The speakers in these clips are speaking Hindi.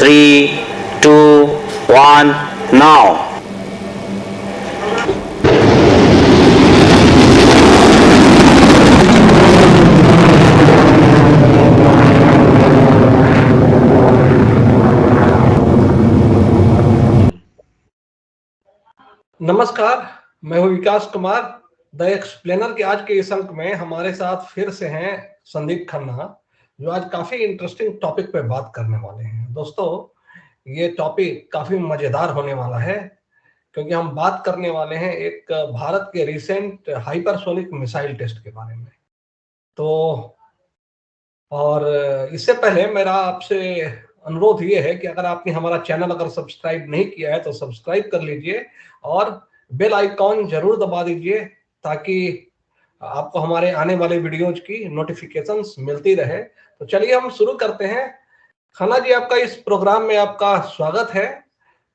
3, 2, 1, now. नमस्कार, मैं हूं विकास कुमार। द एक्सप्लेनर के आज के इस अंक में हमारे साथ फिर से हैं संदीप खन्ना, जो आज काफी इंटरेस्टिंग टॉपिक पे बात करने वाले हैं। दोस्तों, ये टॉपिक काफी मजेदार होने वाला है, क्योंकि हम बात करने वाले हैं एक भारत के रिसेंट हाइपरसोनिक मिसाइल टेस्ट के बारे में। तो और इससे पहले मेरा आपसे अनुरोध ये है कि अगर आपने हमारा चैनल अगर सब्सक्राइब नहीं किया है तो सब्सक्राइब कर लीजिए और बेल आइकॉन जरूर दबा दीजिए, ताकि आपको हमारे आने वाले वीडियोज की नोटिफिकेशंस मिलती रहे। तो चलिए हम शुरू करते हैं। खन्ना जी, आपका इस प्रोग्राम में आपका स्वागत है।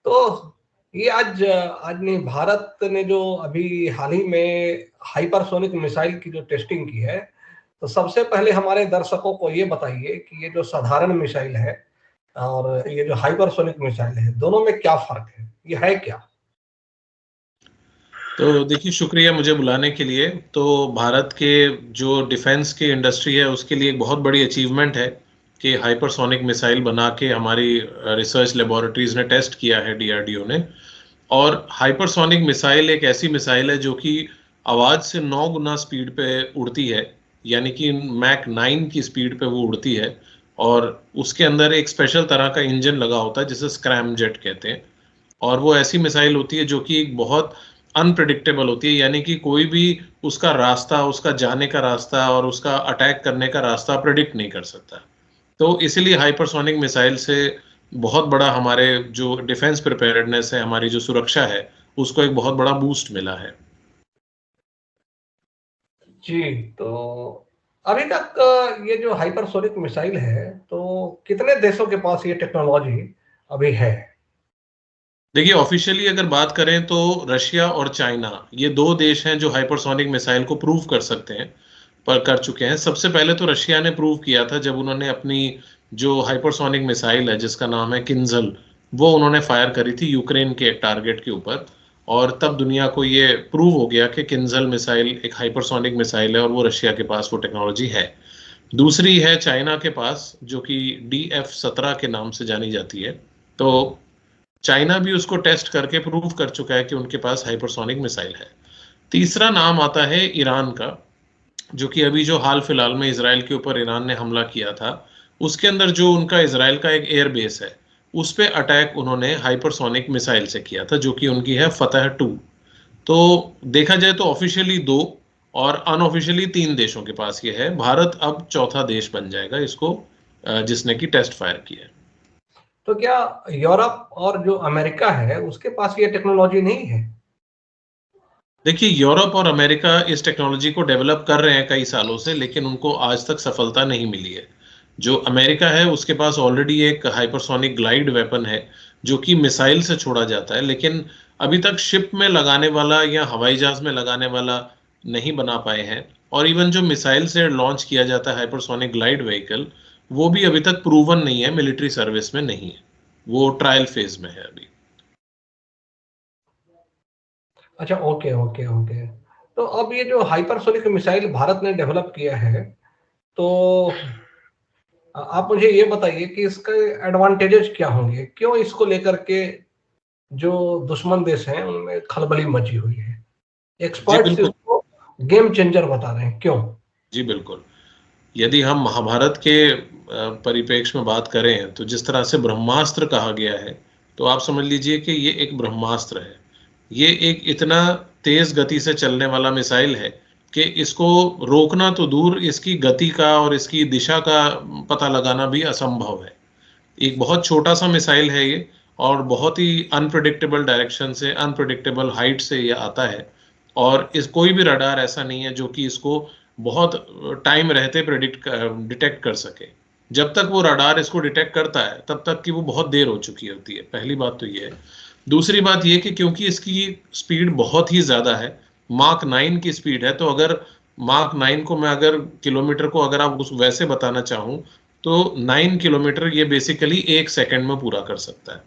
तो ये आज ने भारत ने जो अभी हाल ही में हाइपरसोनिक मिसाइल की जो टेस्टिंग की है, तो सबसे पहले हमारे दर्शकों को ये बताइए कि ये जो साधारण मिसाइल है और ये जो हाइपरसोनिक मिसाइल है, दोनों में क्या फर्क है, ये है क्या? तो देखिए, शुक्रिया मुझे बुलाने के लिए। तो भारत के जो डिफेंस की इंडस्ट्री है उसके लिए एक बहुत बड़ी अचीवमेंट है कि हाइपरसोनिक मिसाइल बना के हमारी रिसर्च लेबोरेटरीज ने टेस्ट किया है, डीआरडीओ ने। और हाइपरसोनिक मिसाइल एक ऐसी मिसाइल है जो कि आवाज से 9 गुना स्पीड पे उड़ती है, यानी कि मैक 9 की स्पीड पे वो उड़ती है। और उसके अंदर एक स्पेशल तरह का इंजन लगा होता है जिसे स्क्रैम जेट कहते हैं। और वो ऐसी मिसाइल होती है जो कि एक बहुत अनप्रिडिक्टेबल होती है, यानी कि कोई भी उसका रास्ता, उसका जाने का रास्ता और उसका अटैक करने का रास्ता प्रेडिक्ट नहीं कर सकता। तो इसीलिए हाइपरसोनिक मिसाइल से बहुत बड़ा हमारे जो डिफेंस प्रिपेयर्डनेस है, हमारी जो सुरक्षा है, उसको एक बहुत बड़ा बूस्ट मिला है। जी, तो अभी तक ये जो हाइपरसोनिक मिसाइल है, तो कितने देशों के पास ये टेक्नोलॉजी अभी है? देखिए, ऑफिशियली अगर बात करें तो रशिया और चाइना, ये 2 देश हैं जो हाइपरसोनिक मिसाइल को प्रूव कर सकते हैं, पर कर चुके हैं। सबसे पहले तो रशिया ने प्रूव किया था जब उन्होंने अपनी जो हाइपरसोनिक मिसाइल है जिसका नाम है किंजल, वो उन्होंने फायर करी थी यूक्रेन के एक टारगेट के ऊपर। और तब दुनिया को ये प्रूव हो गया कि किंजल मिसाइल एक हाइपरसोनिक मिसाइल है और वो रशिया के पास वो टेक्नोलॉजी है। दूसरी है चाइना के पास, जो कि DF-17 के नाम से जानी जाती है। तो चाइना भी उसको टेस्ट करके प्रूव कर चुका है कि उनके पास हाइपरसोनिक मिसाइल है। तीसरा नाम आता है ईरान का, जो कि अभी जो हाल फिलहाल में इजराइल के ऊपर ईरान ने हमला किया था, उसके अंदर जो उनका इजराइल का एक एयर बेस है, उस पे अटैक उन्होंने हाइपरसोनिक मिसाइल से किया था, जो कि उनकी है फतह 2। तो देखा जाए तो ऑफिशियली 2 और अनऑफिशियली 3 देशों के पास ये है। भारत अब चौथा देश बन जाएगा इसको जिसने की टेस्ट फायर किया है। तो क्या यूरोप और जो अमेरिका है उसके पास ये टेक्नोलॉजी नहीं है? देखिए, यूरोप और अमेरिका इस टेक्नोलॉजी को डेवलप कर रहे हैं कई सालों से, लेकिन उनको आज तक सफलता नहीं मिली है। जो अमेरिका है उसके पास ऑलरेडी एक हाइपरसोनिक ग्लाइड वेपन है जो कि मिसाइल से छोड़ा जाता है, लेकिन अभी तक शिप में लगाने वाला या हवाई जहाज में लगाने वाला नहीं बना पाए हैं। और इवन जो मिसाइल से लॉन्च किया जाता है हाइपरसोनिक ग्लाइड व्हीकल, वो भी अभी तक प्रूवन नहीं है, मिलिट्री सर्विस में नहीं है, वो ट्रायल फेज में है अभी। अच्छा, ओके ओके ओके। तो अब ये जो हाइपरसोनिक मिसाइल भारत ने डेवलप किया है, तो आप मुझे ये बताइए कि इसके एडवांटेजेस क्या होंगे, क्यों इसको लेकर के जो दुश्मन देश हैं उनमें खलबली मची हुई है। जी एक्सपर्ट्स बिल्कुल। इसको गेम चेंजर बता रहे हैं, क्यों? जी बिल्कुल। यदि हम महाभारत के परिप्रेक्ष्य में बात करें तो जिस तरह से ब्रह्मास्त्र कहा गया है, तो आप समझ लीजिए कि ये एक ब्रह्मास्त्र है। ये एक इतना तेज गति से चलने वाला मिसाइल है कि इसको रोकना तो दूर, इसकी गति का और इसकी दिशा का पता लगाना भी असंभव है। एक बहुत छोटा सा मिसाइल है ये, और बहुत ही अनप्रिडिक्टेबल डायरेक्शन से, अनप्रिडिक्टेबल हाइट से ये आता है। और इस कोई भी रडार ऐसा नहीं है जो कि इसको बहुत टाइम रहते डिटेक्ट कर सके। जब तक वो रडार इसको डिटेक्ट करता है तब तक कि वो बहुत देर हो चुकी होती है। पहली बात तो ये है। दूसरी बात ये कि क्योंकि इसकी स्पीड बहुत ही ज्यादा है, मार्क 9 की स्पीड है, तो अगर मार्क 9 को मैं अगर किलोमीटर को अगर आप उस वैसे बताना चाहूँ तो 9 किलोमीटर ये बेसिकली 1 सेकंड में पूरा कर सकता है।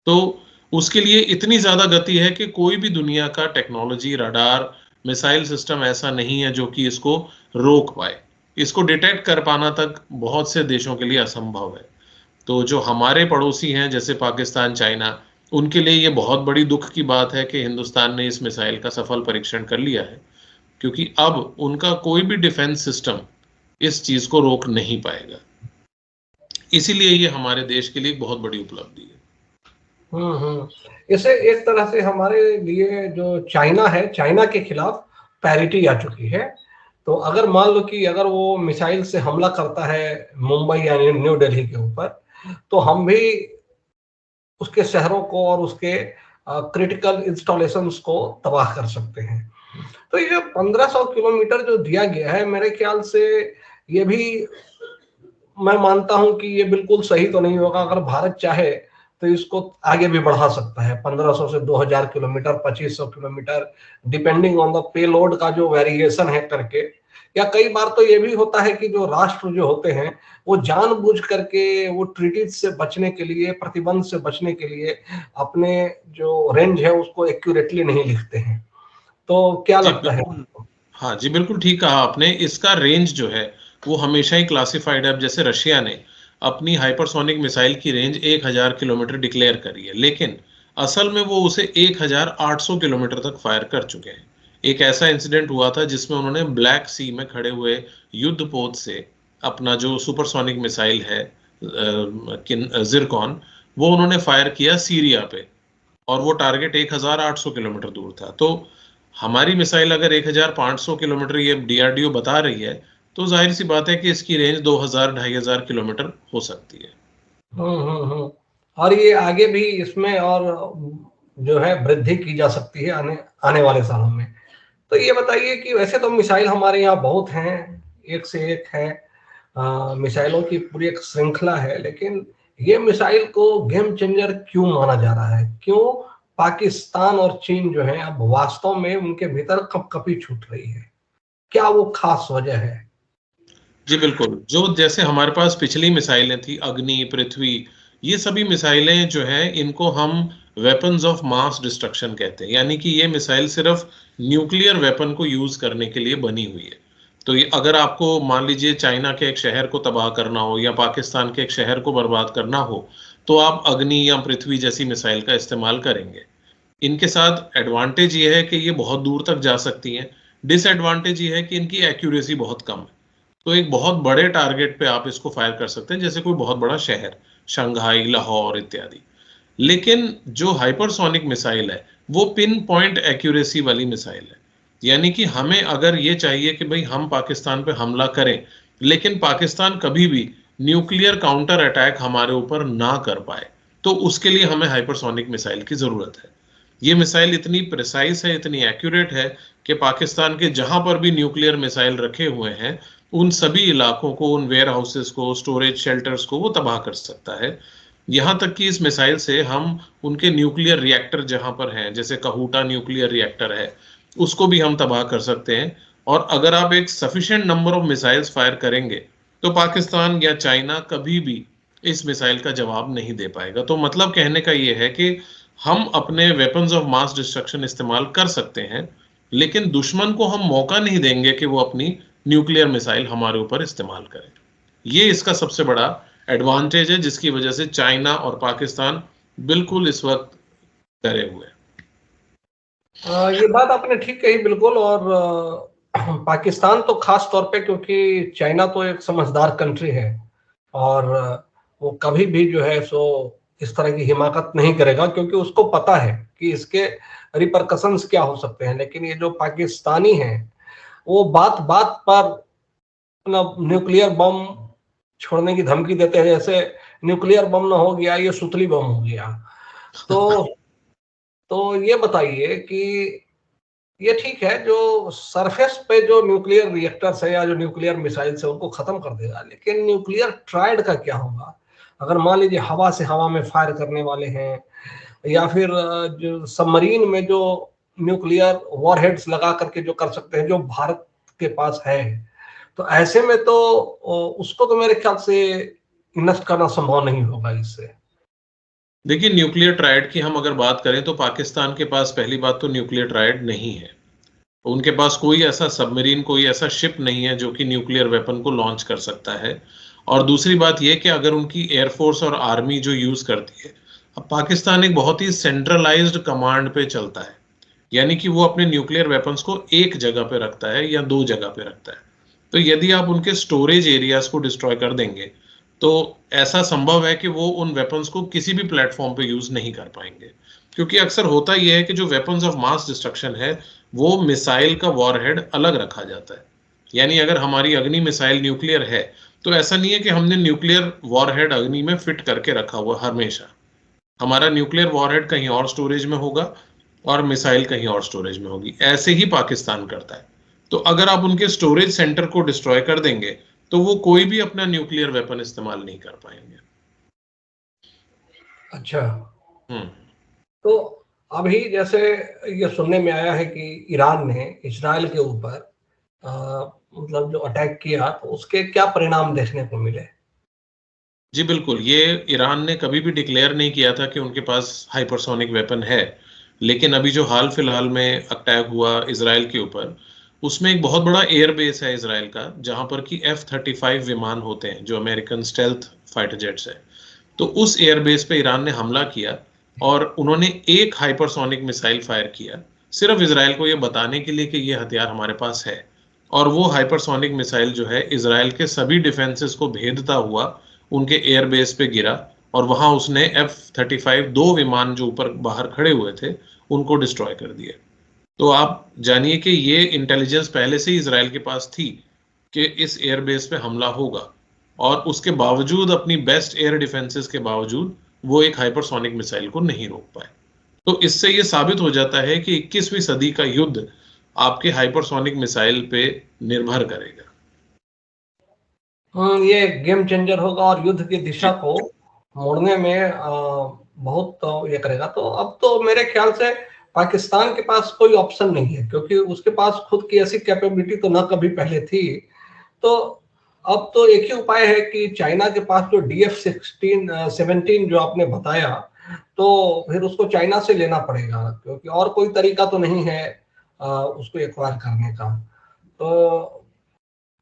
तो उसके लिए इतनी ज्यादा गति है कि कोई भी दुनिया का टेक्नोलॉजी, रडार, मिसाइल सिस्टम ऐसा नहीं है जो कि इसको रोक पाए। इसको डिटेक्ट कर पाना तक बहुत से देशों के लिए असंभव है। तो जो हमारे पड़ोसी हैं जैसे पाकिस्तान, चाइना, उनके लिए ये बहुत बड़ी दुख की बात है कि हिंदुस्तान ने इस मिसाइल का सफल परीक्षण कर लिया है, क्योंकि अब उनका कोई भी डिफेंस सिस्टम इस चीज को रोक नहीं पाएगा। इसीलिए ये हमारे देश के लिए एक बहुत बड़ी उपलब्धि है। इसे एक तरह से हमारे लिए जो चाइना है, चाइना के खिलाफ पैरिटी आ चुकी है। तो अगर मान लो कि अगर वो मिसाइल से हमला करता है मुंबई यानी न्यू दिल्ली के ऊपर, तो हम भी उसके शहरों को और उसके क्रिटिकल इंस्टॉलेशंस को तबाह कर सकते हैं। तो ये 1500 किलोमीटर जो दिया गया है, मेरे ख्याल से ये भी मैं मानता हूं कि ये बिल्कुल सही तो नहीं होगा। अगर भारत चाहे तो इसको आगे भी बढ़ा सकता है, 1500 से 2000 kilometre, 2500 kilometre, depending on the payload का जो वेरिएशन है करके। या कई बार तो ये भी होता है कि जो राष्ट्र जो होते हैं वो जानबूझ करके वो ट्रीटीज से बचने के लिए, प्रतिबंध से बचने के लिए अपने जो रेंज है उसको एक्यूरेटली नहीं लिखते हैं। तो क्या जी लगता है बिल्कुल। आपको? हाँ जी, बिल्कुल ठीक कहा आपने। इसका रेंज जो है वो हमेशा ही क्लासिफाइड है। अब जैसे रशिया ने अपनी हाइपरसोनिक मिसाइल की रेंज 1000 किलोमीटर डिक्लेयर करी है, लेकिन असल में वो उसे 1800 किलोमीटर तक फायर कर चुके हैं। एक ऐसा इंसिडेंट हुआ था जिसमें उन्होंने ब्लैक सी में खड़े हुए युद्धपोत से अपना जो सुपरसोनिक मिसाइल है जिरकॉन, वो उन्होंने फायर किया सीरिया पे, और वो टारगेट 1800 किलोमीटर दूर था। तो हमारी मिसाइल अगर 1500 किलोमीटर ये डीआरडीओ बता रही है, तो जाहिर सी बात है कि इसकी रेंज 2000-2500 किलोमीटर हो सकती है। हम्म। और ये आगे भी इसमें और जो है वृद्धि की जा सकती है आने आने वाले सालों में। तो ये बताइए कि वैसे तो मिसाइल हमारे यहाँ बहुत हैं, एक से एक है, मिसाइलों की पूरी एक श्रृंखला है, लेकिन ये मिसाइल को गेम चेंजर क्यों माना जा रहा है? क्यों पाकिस्तान और चीन जो है अब वास्तव में उनके भीतर कपकपी छूट रही है? क्या वो खास वजह है? जी बिल्कुल। जो जैसे हमारे पास पिछली मिसाइलें थी, अग्नि, पृथ्वी, ये सभी मिसाइलें जो हैं इनको हम वेपन्स ऑफ मास डिस्ट्रक्शन कहते हैं। यानी कि ये मिसाइल सिर्फ न्यूक्लियर वेपन को यूज करने के लिए बनी हुई है। तो ये अगर आपको मान लीजिए चाइना के एक शहर को तबाह करना हो या पाकिस्तान के एक शहर को बर्बाद करना हो, तो आप अग्नि या पृथ्वी जैसी मिसाइल का इस्तेमाल करेंगे। इनके साथ एडवांटेज ये है कि ये बहुत दूर तक जा सकती हैं। डिसएडवांटेज ये है कि इनकी एक्यूरेसी बहुत कम है। तो एक बहुत बड़े टारगेट पे आप इसको फायर कर सकते हैं, जैसे कोई बहुत बड़ा शहर, शंघाई, लाहौर इत्यादि। लेकिन जो हाइपरसोनिक मिसाइल है वो पिन पॉइंट एक्यूरेसी वाली मिसाइल है। यानी कि हमें अगर ये चाहिए कि भाई हम पाकिस्तान पे हमला करें, लेकिन पाकिस्तान कभी भी न्यूक्लियर काउंटर अटैक हमारे ऊपर ना कर पाए, तो उसके लिए हमें हाइपरसोनिक मिसाइल की जरूरत है। ये मिसाइल इतनी प्रिसाइज है, इतनी एक्यूरेट है कि पाकिस्तान के जहां पर भी न्यूक्लियर मिसाइल रखे हुए हैं उन सभी इलाकों को, उन वेयर हाउसेस को, स्टोरेज शेल्टर्स को वो तबाह कर सकता है। यहां तक कि इस मिसाइल से हम उनके न्यूक्लियर रिएक्टर जहां पर हैं, जैसे कहूटा न्यूक्लियर रिएक्टर है, उसको भी हम तबाह कर सकते हैं। और अगर आप एक sufficient number of missiles fire करेंगे तो पाकिस्तान या चाइना कभी भी इस मिसाइल का जवाब नहीं दे पाएगा। तो मतलब कहने का यह है कि हम अपने वेपन्स ऑफ मास डिस्ट्रक्शन इस्तेमाल कर सकते हैं, लेकिन दुश्मन को हम मौका नहीं देंगे कि वो अपनी न्यूक्लियर मिसाइल हमारे ऊपर इस्तेमाल करें। ये इसका सबसे बड़ा एडवांटेज है, जिसकी वजह से चाइना और पाकिस्तान बिल्कुल इस वक्त डरे हुए हैं। ये बात आपने ठीक कही बिल्कुल। और पाकिस्तान तो खास तौर पे, क्योंकि चाइना तो एक समझदार कंट्री है और वो कभी भी जो है सो इस तरह की हिमाकत नहीं करेगा, क्योंकि उसको पता है कि इसके रिपरकशंस क्या हो सकते हैं। लेकिन ये जो पाकिस्तानी हैं वो बात बात पर अपना न्यूक्लियर बम छोड़ने की धमकी देते हैं, जैसे न्यूक्लियर बम ना हो गया ये सुतली बम हो गया। तो ये बताइए कि ये ठीक है, जो सरफेस पे जो न्यूक्लियर रिएक्टर्स है या जो न्यूक्लियर मिसाइल्स है उनको खत्म कर देगा, लेकिन न्यूक्लियर ट्रायड का क्या होगा? अगर मान लीजिए हवा से हवा में फायर करने वाले हैं, या फिर जो सबमरीन में जो न्यूक्लियर वॉरहेड्स लगा करके जो कर सकते हैं, जो भारत के पास है, तो ऐसे में तो उसको तो मेरे ख्याल से नष्ट करना संभव नहीं होगा इससे। देखिए, न्यूक्लियर ट्रायड की हम अगर बात करें तो पाकिस्तान के पास पहली बात तो न्यूक्लियर ट्रायड नहीं है। उनके पास कोई ऐसा सबमरीन, कोई ऐसा शिप नहीं है जो कि न्यूक्लियर वेपन को लॉन्च कर सकता है। और दूसरी बात यह कि अगर उनकी एयरफोर्स और आर्मी जो यूज करती है, अब पाकिस्तान एक बहुत ही सेंट्रलाइज्ड कमांड पे चलता है, यानी कि वो अपने न्यूक्लियर वेपन्स को एक जगह पे रखता है या दो जगह पे रखता है। तो यदि आप उनके स्टोरेज एरियाज को डिस्ट्रॉय कर देंगे तो ऐसा संभव है कि वो उन वेपन्स को किसी भी प्लेटफॉर्म पे यूज नहीं कर पाएंगे, क्योंकि अक्सर होता यह है कि जो वेपन्स ऑफ मास डिस्ट्रक्शन है वो मिसाइल का वॉरहेड अलग रखा जाता है। यानी अगर हमारी अग्नि मिसाइल न्यूक्लियर है तो ऐसा नहीं है कि हमने न्यूक्लियर वॉरहेड अग्नि में फिट करके रखा हुआ। हमेशा हमारा न्यूक्लियर वॉरहेड कहीं और स्टोरेज में होगा और मिसाइल कहीं और स्टोरेज में होगी। ऐसे ही पाकिस्तान करता है। तो अगर आप उनके स्टोरेज सेंटर को डिस्ट्रॉय कर देंगे तो वो कोई भी अपना न्यूक्लियर वेपन इस्तेमाल नहीं कर पाएंगे। अच्छा, हम्म। तो अभी जैसे ये सुनने में आया है कि ईरान ने इजराइल के ऊपर मतलब जो अटैक किया, तो उसके क्या परिणाम देखने को मिले? जी बिल्कुल, ये ईरान ने कभी भी डिक्लेयर नहीं किया था कि उनके पास हाइपरसोनिक वेपन है, लेकिन अभी जो हाल फिलहाल में अटैक हुआ इजराइल के ऊपर, उसमें एक बहुत बड़ा एयर बेस है इजराइल का, जहां पर कि F-35 विमान होते हैं जो अमेरिकन स्टेल्थ फाइटर जेट्स है। तो उस एयर बेस पे ईरान ने हमला किया और उन्होंने एक हाइपरसोनिक मिसाइल फायर किया, सिर्फ इजराइल को ये बताने के लिए कि ये हथियार हमारे पास है। और वो हाइपरसोनिक मिसाइल जो है इजराइल के सभी डिफेंसेस को भेदता हुआ उनके एयर बेस पे गिरा और वहां उसने F-35 दो विमान जो ऊपर बाहर खड़े हुए थे उनको डिस्ट्रॉय कर दिया। तो आप जानिए कि ये इंटेलिजेंस पहले से ही इजराइल के पास थी कि इस एयर बेस पे हमला होगा, और उसके बावजूद अपनी बेस्ट एयर डिफेंसेस के बावजूद वो एक हाइपरसोनिक मिसाइल को नहीं रोक पाए। तो इससे ये साबित हो जाता है कि 21वीं सदी का युद्ध आपके हाइपरसोनिक मिसाइल पे निर्भर करेगा। ये गेम चेंजर होगा और युद्ध की दिशा जी को मोड़ने में बहुत ये करेगा। तो अब तो मेरे ख्याल से पाकिस्तान के पास कोई ऑप्शन नहीं है, क्योंकि उसके पास खुद की ऐसी कैपेबिलिटी तो ना कभी पहले थी। तो अब तो एक ही उपाय है कि चाइना के पास जो DF-17 जो आपने बताया, तो फिर उसको चाइना से लेना पड़ेगा, क्योंकि और कोई तरीका तो नहीं है उसको एक्वायर करने का। तो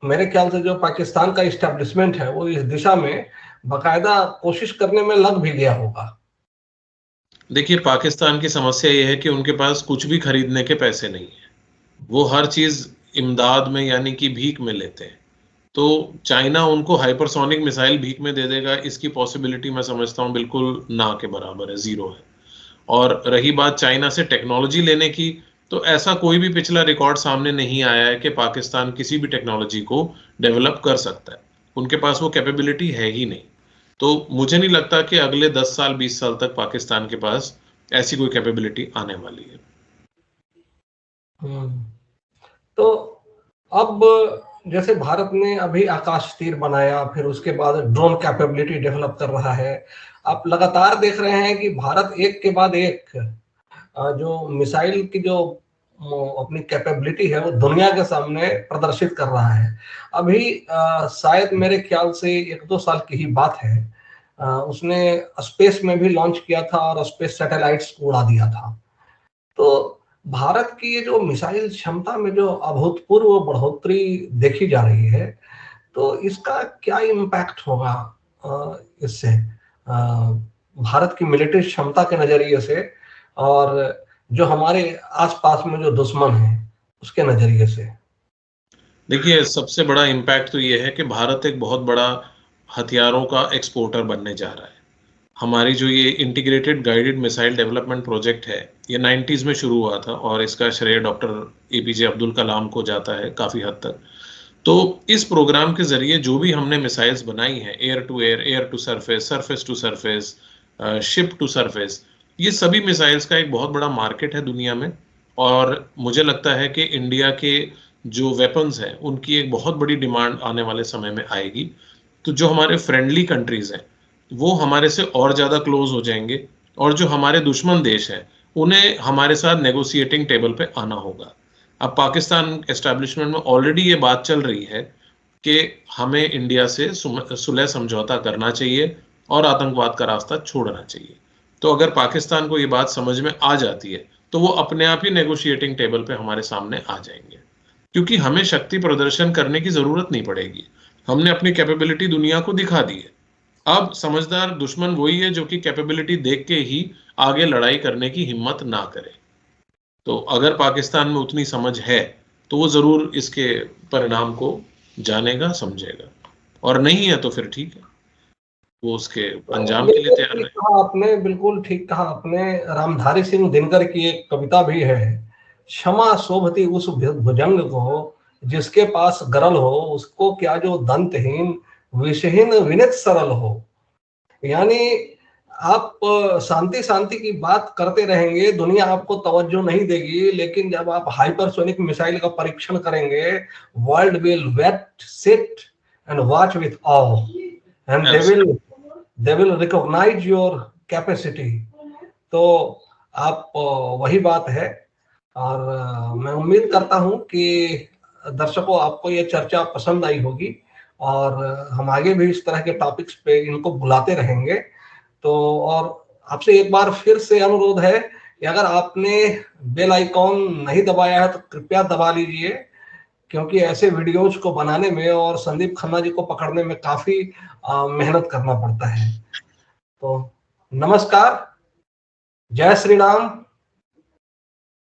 मेरे ख्याल से जो पाकिस्तान का इस्टेब्लिशमेंट है वो इस दिशा में बाकायदा कोशिश करने में लग भी गया होगा। देखिए, पाकिस्तान की समस्या ये है कि उनके पास कुछ भी खरीदने के पैसे नहीं है। वो हर चीज इमदाद में यानी कि भीख में लेते हैं। तो चाइना उनको हाइपरसोनिक मिसाइल भीख में दे देगा, इसकी पॉसिबिलिटी मैं समझता हूँ बिल्कुल ना के बराबर है, जीरो है। और रही बात चाइना से टेक्नोलॉजी लेने की, तो ऐसा कोई भी पिछला रिकॉर्ड सामने नहीं आया है कि पाकिस्तान किसी भी टेक्नोलॉजी को डेवलप कर सकता है। उनके पास वो कैपेबिलिटी है ही नहीं। तो मुझे नहीं लगता कि अगले 10 साल 20 साल तक पाकिस्तान के पास ऐसी कोई कैपेबिलिटी आने वाली है। हम्म। तो अब जैसे भारत ने अभी आकाश तीर बनाया, फिर उसके बाद ड्रोन कैपेबिलिटी डेवलप कर रहा है। आप लगातार देख रहे हैं कि भारत एक के बाद एक जो मिसाइल की जो अपनी कैपेबिलिटी है वो दुनिया के सामने प्रदर्शित कर रहा है। अभी शायद मेरे ख्याल से 1-2 साल की ही बात है, उसने स्पेस में भी लॉन्च किया था और स्पेस सैटेलाइट्स को उड़ा दिया था। तो भारत की ये जो मिसाइल क्षमता में जो अभूतपूर्व बढ़ोतरी देखी जा रही है, तो इसका क्या इम्पैक्ट होगा इससे भारत की मिलिट्री क्षमता के नजरिए से, और जो हमारे आसपास में जो दुश्मन है उसके नजरिए से? देखिए, सबसे बड़ा इम्पैक्ट तो ये है कि भारत एक बहुत बड़ा हथियारों का एक्सपोर्टर बनने जा रहा है। हमारी जो ये integrated guided missile development project है, ये 90s में शुरू हुआ था और इसका श्रेय डॉक्टर APJ अब्दुल कलाम को जाता है काफ़ी हद तक। तो इस प्रोग्राम के ज़रिए जो भी हमने मिसाइल्स बनाई हैं, air to air, air to surface, surface to surface, ship to surface, ये सभी मिसाइल्स का एक बहुत बड़ा मार्केट है दुनिया में। और मुझे लगता है कि इंडिया के जो वेपन्स हैं उनकी एक बहुत बड़ी डिमांड आने वाले समय में आएगी। तो जो हमारे फ्रेंडली कंट्रीज़ हैं वो हमारे से और ज़्यादा क्लोज हो जाएंगे, और जो हमारे दुश्मन देश हैं उन्हें हमारे साथ नेगोशिएटिंग टेबल पे आना होगा। अब पाकिस्तान एस्टैब्लिशमेंट में ऑलरेडी ये बात चल रही है कि हमें इंडिया से सुलह समझौता करना चाहिए और आतंकवाद का रास्ता छोड़ना चाहिए। तो अगर पाकिस्तान को ये बात समझ में आ जाती है तो वो अपने आप ही नेगोशिएटिंग टेबल पे हमारे सामने आ जाएंगे, क्योंकि हमें शक्ति प्रदर्शन करने की जरूरत नहीं पड़ेगी। हमने अपनी कैपेबिलिटी दुनिया को दिखा दी है। अब समझदार दुश्मन वही है जो कि कैपेबिलिटी देख के ही आगे लड़ाई करने की हिम्मत ना करे। तो अगर पाकिस्तान में उतनी समझ है तो वो जरूर इसके परिणाम को जानेगा, समझेगा, और नहीं है तो फिर ठीक है, वो उसके अंजाम के लिए तैयार ठीक है। कहा आपने, बिल्कुल ठीक कहा आपने। रामधारी सिंह दिनकर की एक कविता भी है, क्षमा शोभती उस भुजंग को जिसके पास गरल हो, उसको क्या जो दंतहीन विषहीन विनित सरल हो। यानी आप शांति शांति की बात करते रहेंगे, दुनिया आपको तवज्जो नहीं देगी, लेकिन जब आप हाइपरसोनिक मिसाइल का परीक्षण करेंगे, world will wait sit and watch with awe, and they will recognise your capacity. तो आप वही बात है। और मैं उम्मीद करता हूं कि दर्शकों आपको ये चर्चा पसंद आई होगी, और हम आगे भी इस तरह के टॉपिक्स पे इनको बुलाते रहेंगे। तो और आपसे एक बार फिर से अनुरोध है कि अगर आपने बेल आइकॉन नहीं दबाया है तो कृपया दबा लीजिए, क्योंकि ऐसे वीडियोज को बनाने में और संदीप खन्ना जी को पकड़ने में काफी मेहनत करना पड़ता है। तो नमस्कार, जय श्री राम,